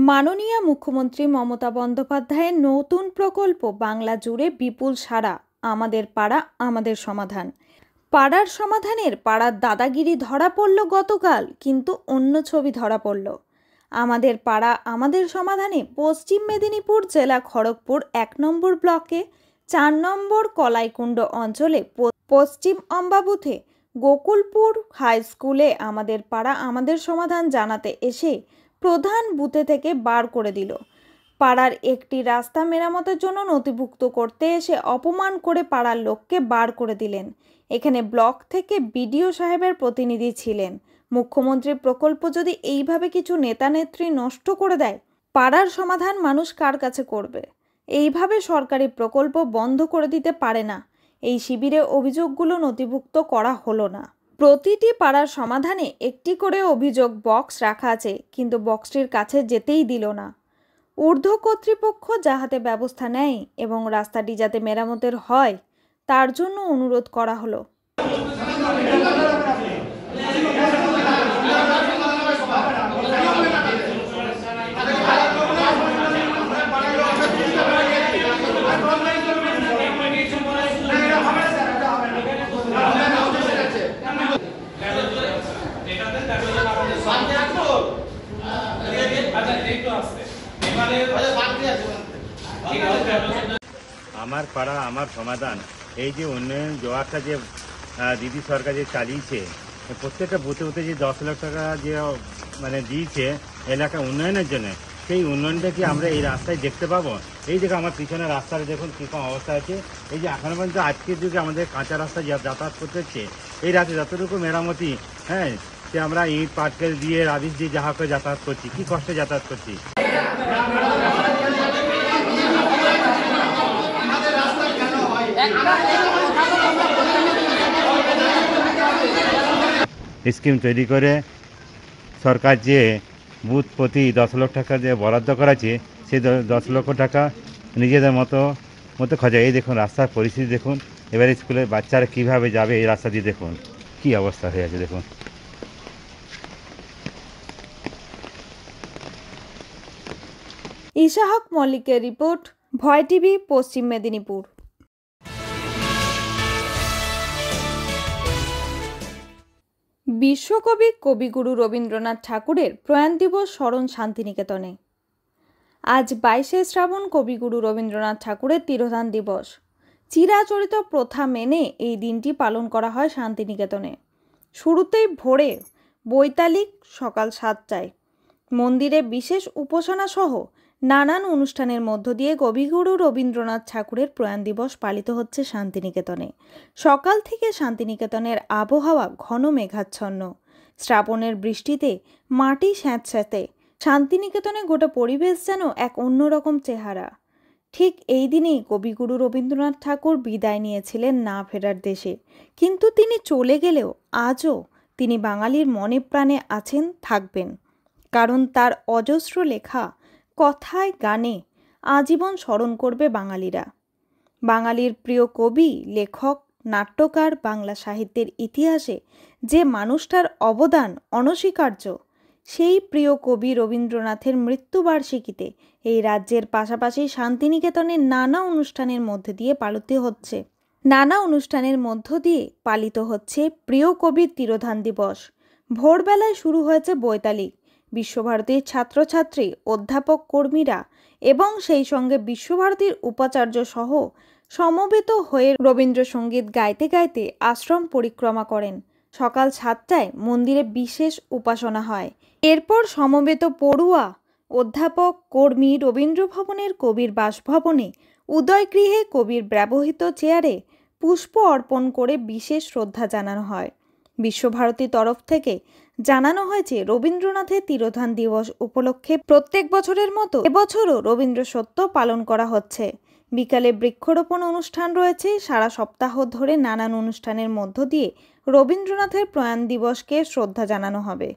মাননীয় মুখ্যমন্ত্রী মমতা বন্দ্যোপাধ্যায়ের নতুন প্রকল্প বাংলা জুড়ে বিপুল সাড়া। আমাদের পাড়া আমাদের সমাধান। পাড়ার সমাধানের পাড়ার দাদাগিরি ধরা পড়ল গতকাল, কিন্তু অন্য ছবি ধরা পড়ল। আমাদের পাড়া আমাদের সমাধানে পশ্চিম মেদিনীপুর জেলা খড়গপুর 1 নম্বর ব্লকে 4 নম্বর কলাইকুণ্ড অঞ্চলে পশ্চিম অম্বাবুথে গোকুলপুর হাই স্কুলে আমাদের পাড়া আমাদের সমাধান জানাতে এসে প্রধান বুথে থেকে বার করে দিল। পাড়ার একটি রাস্তা মেরামতের জন্য নথিভুক্ত করতে এসে অপমান করে পাড়ার লোককে বার করে দিলেন। এখানে ব্লক থেকে বিডিও সাহেবের প্রতিনিধি ছিলেন। মুখ্যমন্ত্রীর প্রকল্প যদি এইভাবে কিছু নেতা নেত্রী নষ্ট করে দেয়, পাড়ার সমাধান মানুষ কার কাছে করবে? এইভাবে সরকারি প্রকল্প বন্ধ করে দিতে পারে না। এই শিবিরে অভিযোগগুলো নথিভুক্ত করা হলো না। প্রতিটি পাড়ার সমাধানে একটি করে অভিযোগ বক্স রাখা আছে, কিন্তু বক্সটির কাছে যেতেই দিল না। ঊর্ধ্ব কর্তৃপক্ষ যাহাতে ব্যবস্থা নেয় এবং রাস্তাটি যাতে মেরামতের হয় তার জন্য অনুরোধ করা হলো। আমার পাড়া আমার সমাধান, এই যে উন্নয়ন জোয়ারটা যে দিদি সরকার যে চালিয়েছে, প্রত্যেকটা বুথে বুথে যে 10 লাখ টাকা যে দিয়েছে এলাকা উন্নয়নের জন্য, সেই উন্নয়নটা কি আমরা এই রাস্তায় দেখতে পাবো? এই দেখো আমার পিছনে রাস্তাটা দেখুন কীরকম অবস্থা আছে। এই যে এখনো পর্যন্ত আজকের যুগে আমাদের কাঁচা রাস্তা যাতায়াত করতে হচ্ছে। এই রাতে যতটুকু মেরামতি, সে আমরা ইট পাটকেল দিয়ে রাবিশ দিয়ে যাহা করে যাতায়াত করছি, কি কষ্টে যাতায়াত করছি। স্কিম তৈরি করে সরকার যে বুথ প্রতি 10 লক্ষ টাকা যে বরাদ্দ করেছে, সেই 10 লক্ষ টাকা নিজেদের মতো খরচা। এই দেখুন রাস্তার পরিস্থিতি দেখুন, এবারে স্কুলের বাচ্চারা কিভাবে যাবে এই রাস্তা দিয়ে, দেখুন কি অবস্থা হয়ে আছে। দেখুন ইশাহক মল্লিকের রিপোর্ট, ভয় টিভি, পশ্চিম মেদিনীপুর। বিশ্বকবি কবিগুরু রবীন্দ্রনাথ ঠাকুরের প্রয়াণ দিবস স্মরণ শান্তিনিকেতনে। আজ 22শে শ্রাবণ কবিগুরু রবীন্দ্রনাথ ঠাকুরের তিরোধান দিবস। চিরাচরিত প্রথা মেনে এই দিনটি পালন করা হয় শান্তিনিকেতনে। শুরুতেই ভোরে বৈতালিক সকাল 7টায় মন্দিরে বিশেষ উপাসনা সহ নানান অনুষ্ঠানের মধ্য দিয়ে কবিগুরু রবীন্দ্রনাথ ঠাকুরের প্রয়াণ দিবস পালিত হচ্ছে শান্তিনিকেতনে। সকাল থেকে শান্তিনিকেতনের আবহাওয়া ঘন মেঘাচ্ছন্ন। শ্রাবণের বৃষ্টিতে মাটি স্যাঁতস্যাঁতে। শান্তিনিকেতনে গোটা পরিবেশ যেন এক অন্যরকম চেহারা। ঠিক এই দিনেই কবিগুরু রবীন্দ্রনাথ ঠাকুর বিদায় নিয়েছিলেন না ফেরার দেশে, কিন্তু তিনি চলে গেলেও আজও তিনি বাঙালির মনে প্রাণে আছেন, থাকবেন। কারণ তার অজস্র লেখা কথায় গানে আজীবন স্মরণ করবে বাঙালিরা। বাঙালির প্রিয় কবি, লেখক, নাট্যকার, বাংলা সাহিত্যের ইতিহাসে যে মানুষটার অবদান অনস্বীকার্য, সেই প্রিয় কবি রবীন্দ্রনাথের মৃত্যুবার্ষিকীতে এই রাজ্যের পাশাপাশি শান্তিনিকেতনের নানা অনুষ্ঠানের মধ্যে দিয়ে পালিত হচ্ছে প্রিয় কবির তিরোধান দিবস। ভোরবেলায় শুরু হয়েছে বৈতালিক। বিশ্বভারতীর ছাত্রছাত্রী, অধ্যাপক, কর্মীরা এবং সেই সঙ্গে বিশ্বভারতীর উপাচার্য সহ সমবেত হয়ে রবীন্দ্রসঙ্গীত গাইতে গাইতে আশ্রম পরিক্রমা করেন। সকাল 7টায় মন্দিরে বিশেষ উপাসনা হয়। এরপর সমবেত পড়ুয়া, অধ্যাপক, কর্মী রবীন্দ্রভবনের কবির বাসভবনে উদয়গৃহে কবির ব্যবহৃত চেয়ারে পুষ্প অর্পণ করে বিশেষ শ্রদ্ধা জানানো হয়। বিশ্বভারতী তরফ থেকে জানানো হয়েছে, রবীন্দ্রনাথের তিরোধান দিবস উপলক্ষে প্রত্যেক বছরের মতো এবছরও রবীন্দ্র সত্য পালন করা হচ্ছে। বিকালে বৃক্ষরোপণ অনুষ্ঠান রয়েছে। সারা সপ্তাহ ধরে নানান অনুষ্ঠানের মধ্য দিয়ে রবীন্দ্রনাথের প্রয়াণ দিবসকে শ্রদ্ধা জানানো হবে।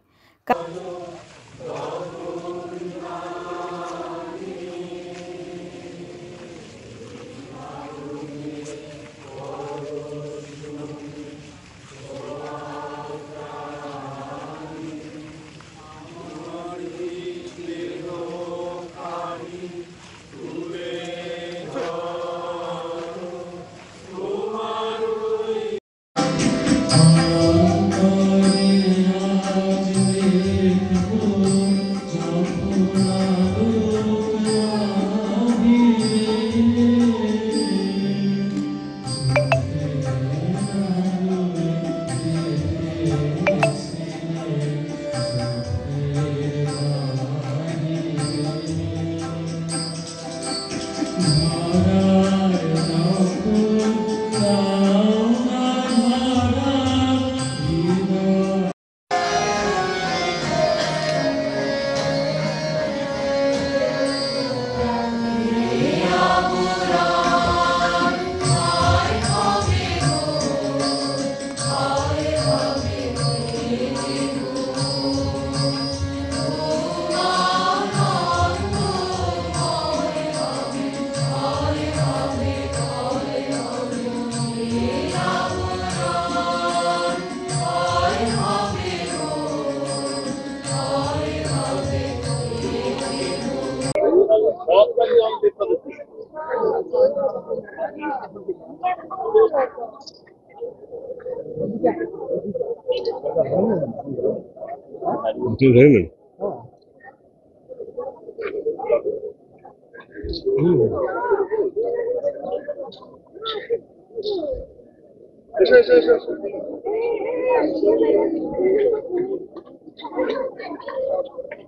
ঠিক হয়ে গেল।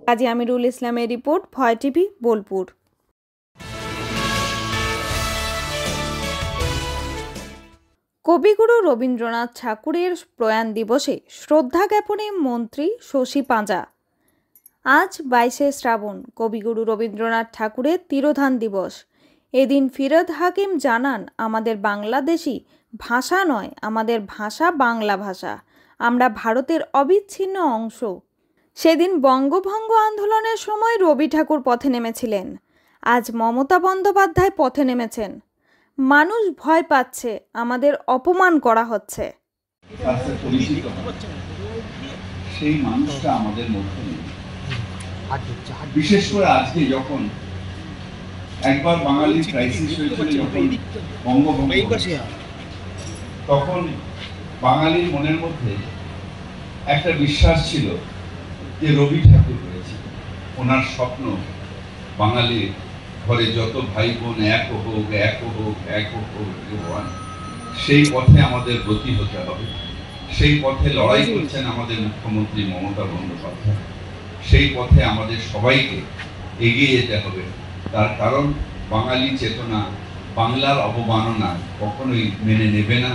কাজী আমিরুল ইসলামের রিপোর্ট, ভয় টিভি, বোলপুর। কবিগুরু রবীন্দ্রনাথ ঠাকুরের প্রয়াণ দিবসে শ্রদ্ধা জ্ঞাপনে মন্ত্রী শশী পাঁজা। আজ 22শে শ্রাবণ কবিগুরু রবীন্দ্রনাথ ঠাকুরের তিরোধান দিবস। এদিন ফিরোজ হাকিম জানান, আমাদের বাংলাদেশি ভাষা নয়, আমাদের ভাষা বাংলা ভাষা। আমরা ভারতের অবিচ্ছিন্ন অংশ। সেদিন বঙ্গভঙ্গ আন্দোলনের সময় রবি ঠাকুর পথে নেমেছিলেন। আজ মমতা বন্দ্যোপাধ্যায় পথে নেমেছেন। মানুষ ভয় পাচ্ছে, আমাদের অপমান করা হচ্ছে। সেই মানুষটা আমাদের মধ্যে নেই। বিশেষ করে আজকে যখন একবার বাঙালির ক্রাইসিস হয়েছিল, যখন বঙ্গভঙ্গ, তখন বাঙালির মনের মধ্যে একটা বিশ্বাস ছিল যে রবি ঠাকুর রয়েছে, ওনার স্বপ্ন বাঙালির ঘরে যত ভাই বোন এক হোক, এক হোক, এক হোক, সেই পথে আমাদের গতি হতে হবে। সেই পথে লড়াই করছেন আমাদের মুখ্যমন্ত্রী মমতা বন্দ্যোপাধ্যায়। সেই পথে আমাদের সবাইকে এগিয়ে যেতে হবে। তার কারণ বাঙালি চেতনা বাংলার অবমাননা কখনোই মেনে নেবে না।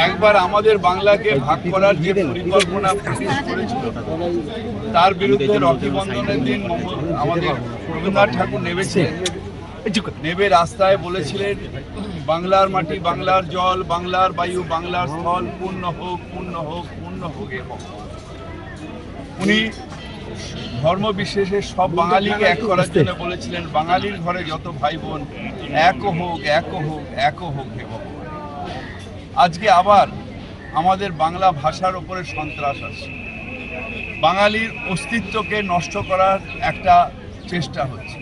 একবার আমাদের বাংলাকে ভাগ করার যে পরিকল্পনা করেছিল, তার বিরুদ্ধে রকি বন্ধনের দিন আমাদের রবীন্দ্রনাথ ঠাকুর নেবে রাস্তায় বলেছিলেন, বাংলার মাটি, বাংলার জল, বাংলার বায়ু, বাংলার স্থল পূর্ণ হোক, পূর্ণ হোক, পূর্ণ হোক। এবং উনি ধর্ম বিশেষে সব বাঙালিকে এক করার জন্য বলেছিলেন, বাঙালির ঘরে যত ভাই বোন এক হোক, এক হোক, এক হোক। এবং আজকে আবার আমাদের বাংলা ভাষার উপরে সন্ত্রাস আসছে, বাঙালির অস্তিত্বকে নষ্ট করার একটা চেষ্টা হচ্ছে।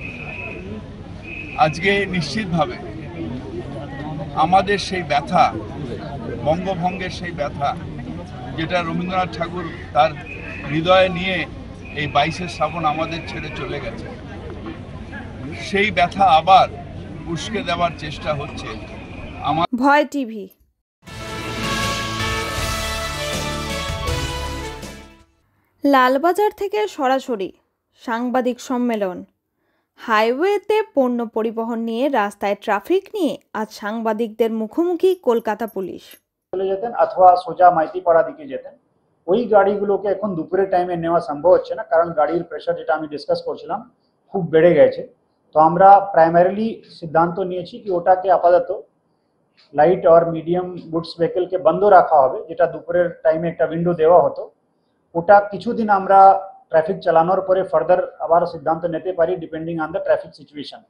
আজকে নিশ্চিতভাবে আমাদের সেই ব্যথা, বঙ্গভঙ্গের সেই ব্যথা, যেটা রবীন্দ্রনাথ ঠাকুর তার হৃদয়ে নিয়ে এই 22শে শ্রাবণ আমাদের ছেড়ে চলে গেছে, সেই ব্যথা আবার উস্কে দেওয়ার চেষ্টা হচ্ছে। ভয় টিভি। লালবাজার থেকে সরাসরি সাংবাদিক সম্মেলন। হাইওয়েতে পণ্য পরিবহন নিয়ে রাস্তায় ট্রাফিক নিয়ে আজ সাংবাদিকদের মুখোমুখি কলকাতা পুলিশ। চলে যেতেন অথবা সোজা মাইতিপাড়া দিকে যেতেন। ওই গাড়িগুলোকে এখন দুপুরের টাইমে নেওয়া সম্ভব হচ্ছে না, কারণ গাড়ির প্রেশার, যেটা আমি ডিসকাস করছিলাম, খুব বেড়ে গেছে। তো আমরা প্রাইমারিলি সিদ্ধান্ত নিয়েছি কি ওটাকে আপাতত লাইট আর মিডিয়াম গুডস ভেহিকলকে বন্ধ রাখা হবে, যেটা দুপুরের টাইমে একটা উইন্ডো দেওয়া হতো। ওটা কিছুদিন আমরা ট্রাফিক চালানোর পরে ফার্দার আবার সিদ্ধান্ত নিতে পারি, depending on the traffic situation.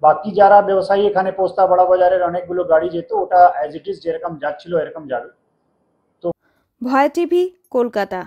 বাকি যারা ব্যবসায়ী এখানে পোস্তা বড় বাজারের অনেকগুলো গাড়ি যেত, ওটা অ্যাজ ইট ইজ যেরকম যাচ্ছিল এরকম যাবে। ভয় টিভি, কলকাতা।